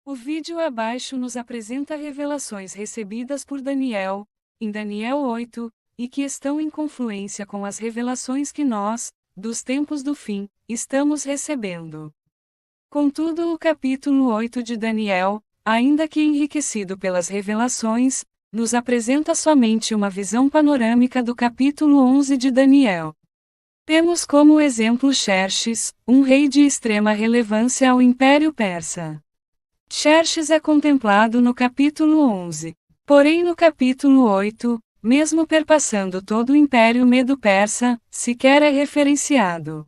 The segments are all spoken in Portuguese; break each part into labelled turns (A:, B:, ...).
A: O vídeo abaixo nos apresenta revelações recebidas por Daniel, em Daniel 8, e que estão em confluência com as revelações que nós, dos tempos do fim, estamos recebendo. Contudo, o capítulo 8 de Daniel, ainda que enriquecido pelas revelações, nos apresenta somente uma visão panorâmica do capítulo 11 de Daniel. Temos como exemplo Xerxes, um rei de extrema relevância ao Império Persa. Xerxes é contemplado no capítulo 11. Porém no capítulo 8, mesmo perpassando todo o Império Medo-Persa, sequer é referenciado.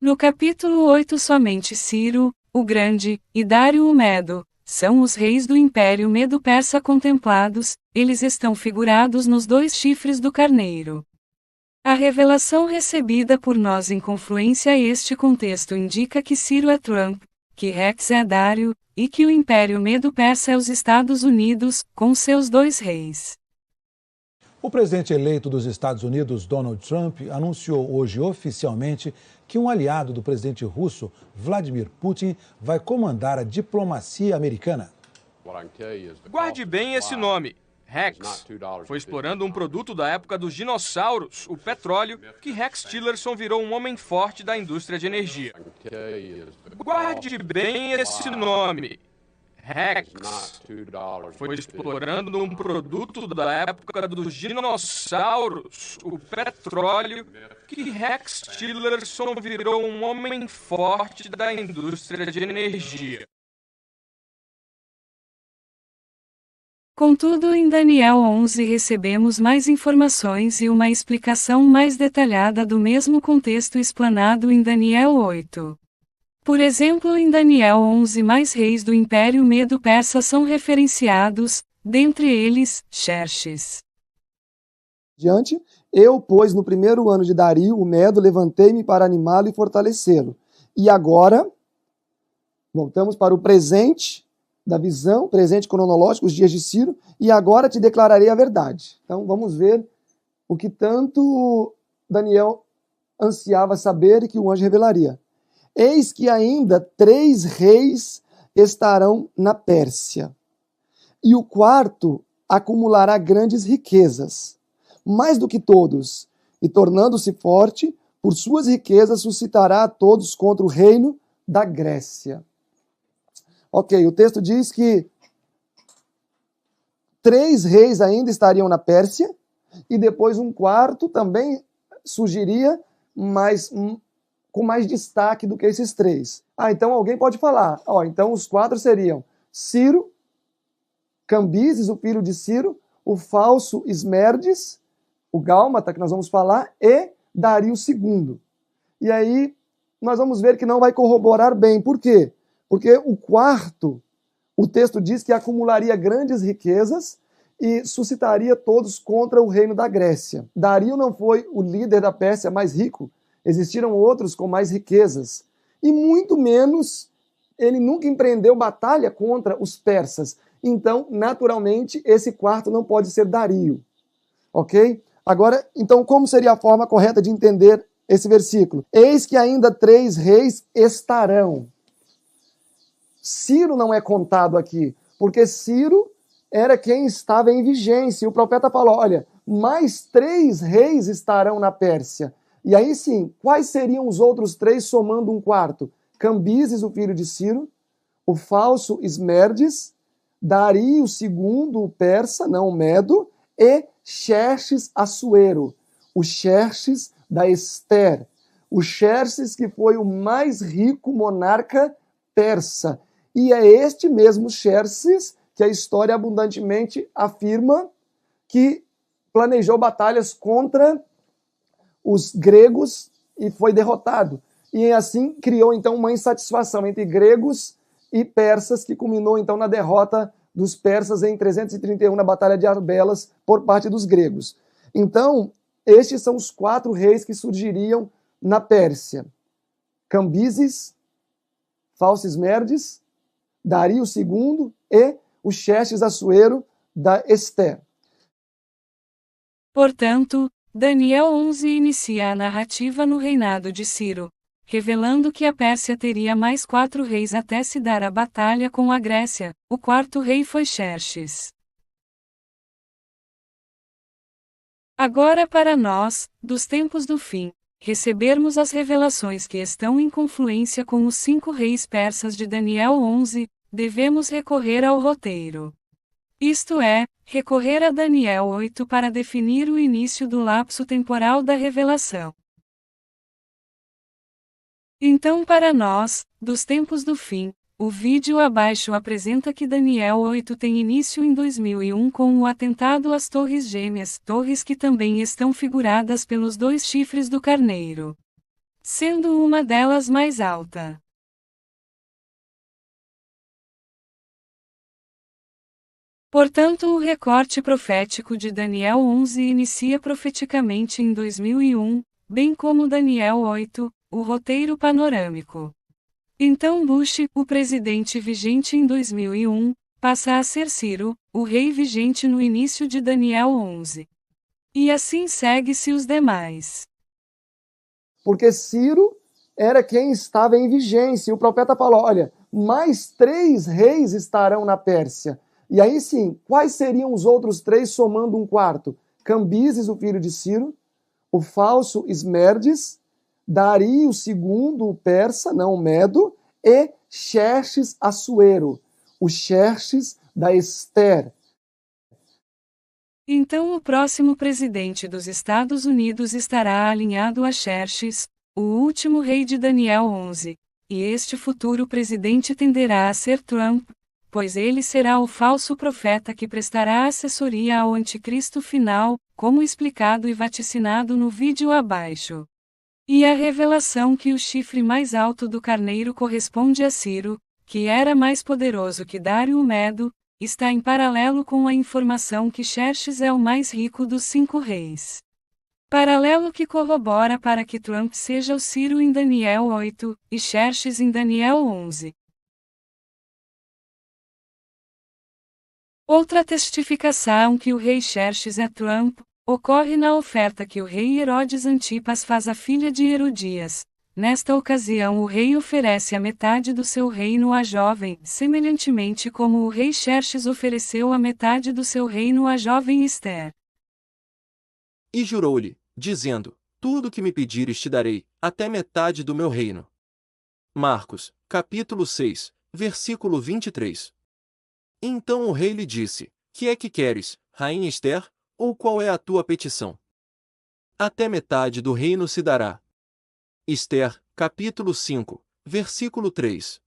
A: No capítulo 8 somente Ciro, o Grande, e Dário o Medo, são os reis do Império Medo-Persa contemplados, eles estão figurados nos 2 chifres do carneiro. A revelação recebida por nós em confluência a este contexto indica que Ciro é Trump, que Rex é Dário, e que o Império Medo-Persa é os Estados Unidos, com seus 2 reis.
B: O presidente eleito dos Estados Unidos, Donald Trump, anunciou hoje oficialmente que um aliado do presidente russo, Vladimir Putin, vai comandar a diplomacia americana.
C: Guarde bem esse nome, Rex. Foi explorando um produto da época dos dinossauros, o petróleo, que Rex Tillerson virou um homem forte da indústria de energia. Guarde bem esse nome, Rex. Foi explorando um produto da época dos dinossauros, o petróleo, que Rex Tillerson virou um homem forte da indústria de energia.
A: Contudo, em Daniel 11 recebemos mais informações e uma explicação mais detalhada do mesmo contexto explanado em Daniel 8. Por exemplo, em Daniel 11 mais reis do Império Medo-Persa são referenciados, dentre eles, Xerxes.
D: Diante, eu, pois, no primeiro ano de Dario, o Medo, levantei-me para animá-lo e fortalecê-lo. E agora, voltamos para o presente da visão, presente cronológico, os dias de Ciro, e agora te declararei a verdade. Então vamos ver o que tanto Daniel ansiava saber e que o anjo revelaria. Eis que ainda 3 reis estarão na Pérsia, e o quarto acumulará grandes riquezas, mais do que todos, e tornando-se forte, por suas riquezas suscitará a todos contra o reino da Grécia. Ok, o texto diz que 3 reis ainda estariam na Pérsia, e depois um quarto também surgiria, mas com mais destaque do que esses 3. Então alguém pode falar, então os 4 seriam Ciro, Cambises, o filho de Ciro, o falso Esmerdes, o Gálmata, que nós vamos falar, e Dario II. E aí nós vamos ver que não vai corroborar bem. Por quê? Porque o quarto, o texto diz que acumularia grandes riquezas e suscitaria todos contra o reino da Grécia. Dario não foi o líder da Pérsia mais rico, existiram outros com mais riquezas. E muito menos, ele nunca empreendeu batalha contra os persas. Então, naturalmente, esse quarto não pode ser Dario. Ok? Agora, então, como seria a forma correta de entender esse versículo? Eis que ainda 3 reis estarão. Ciro não é contado aqui, porque Ciro era quem estava em vigência. E o profeta falou, olha, mais 3 reis estarão na Pérsia. E aí sim, quais seriam os outros 3 somando um quarto? Cambises, o filho de Ciro, o falso Esmerdes, Dario II, o persa, não o Medo, e Xerxes Assuero, o Xerxes da Ester, o Xerxes que foi o mais rico monarca persa. E é este mesmo Xerxes que a história abundantemente afirma que planejou batalhas contra os gregos e foi derrotado. E assim criou então uma insatisfação entre gregos e persas, que culminou então na derrota dos persas em 331 na Batalha de Arbelas por parte dos gregos. Então, estes são os 4 reis que surgiriam na Pérsia. Cambises, falso Esmerdes, Dario II e o Xerxes Assuero da Ester.
A: Portanto, Daniel 11 inicia a narrativa no reinado de Ciro, revelando que a Pérsia teria mais 4 reis até se dar a batalha com a Grécia. O quarto rei foi Xerxes. Agora para nós, dos tempos do fim, recebermos as revelações que estão em confluência com os 5 reis persas de Daniel 11, devemos recorrer ao roteiro. Isto é, recorrer a Daniel 8 para definir o início do lapso temporal da revelação. Então para nós, dos tempos do fim, o vídeo abaixo apresenta que Daniel 8 tem início em 2001 com o atentado às Torres Gêmeas, torres que também estão figuradas pelos 2 chifres do carneiro, sendo uma delas mais alta. Portanto, o recorte profético de Daniel 11 inicia profeticamente em 2001, bem como Daniel 8, o roteiro panorâmico. Então Bush, o presidente vigente em 2001, passa a ser Ciro, o rei vigente no início de Daniel 11. E assim segue-se os demais.
D: Porque Ciro era quem estava em vigência. E o profeta falou, olha, mais 3 reis estarão na Pérsia. E aí sim, quais seriam os outros 3 somando um quarto? Cambises, o filho de Ciro, o falso Esmerdes, Dario II, o persa, não o Medo, e Xerxes Assuero, o Xerxes da Ester.
A: Então o próximo presidente dos Estados Unidos estará alinhado a Xerxes, o último rei de Daniel 11, e este futuro presidente tenderá a ser Trump, pois ele será o falso profeta que prestará assessoria ao anticristo final, como explicado e vaticinado no vídeo abaixo. E a revelação que o chifre mais alto do carneiro corresponde a Ciro, que era mais poderoso que Dário o Medo, está em paralelo com a informação que Xerxes é o mais rico dos 5 reis. Paralelo que corrobora para que Trump seja o Ciro em Daniel 8, e Xerxes em Daniel 11. Outra testificação que o rei Xerxes é Trump, ocorre na oferta que o rei Herodes Antipas faz à filha de Herodias. Nesta ocasião o rei oferece a metade do seu reino à jovem, semelhantemente como o rei Xerxes ofereceu a metade do seu reino à jovem Ester.
E: E jurou-lhe, dizendo, tudo o que me pedires te darei, até metade do meu reino. Marcos, capítulo 6, versículo 23. Então o rei lhe disse, que é que queres, rainha Ester? Ou qual é a tua petição? Até metade do reino se dará. Ester, capítulo 5, versículo 3.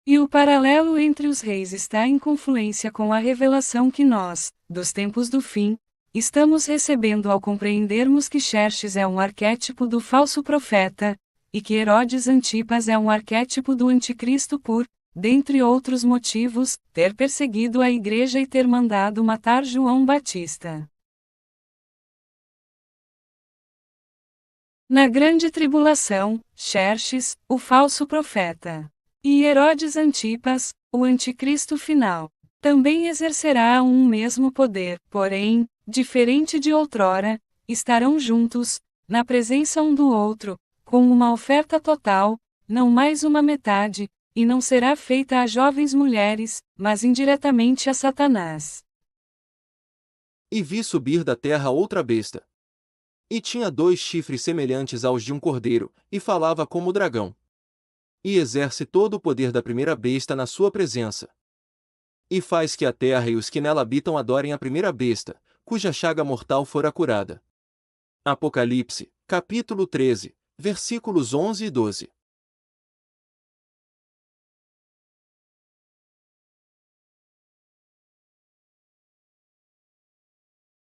A: E o paralelo entre os reis está em confluência com a revelação que nós, dos tempos do fim, estamos recebendo ao compreendermos que Xerxes é um arquétipo do falso profeta, e que Herodes Antipas é um arquétipo do anticristo por, dentre outros motivos, ter perseguido a igreja e ter mandado matar João Batista. Na grande tribulação, Xerxes, o falso profeta, e Herodes Antipas, o anticristo final, também exercerá um mesmo poder, porém, diferente de outrora, estarão juntos, na presença um do outro, com uma oferta total, não mais uma metade, e não será feita a jovens mulheres, mas indiretamente a Satanás.
E: E vi subir da terra outra besta. E tinha 2 chifres semelhantes aos de um cordeiro, e falava como dragão. E exerce todo o poder da primeira besta na sua presença. E faz que a terra e os que nela habitam adorem a primeira besta, cuja chaga mortal fora curada. Apocalipse, capítulo 13, versículos 11 e 12.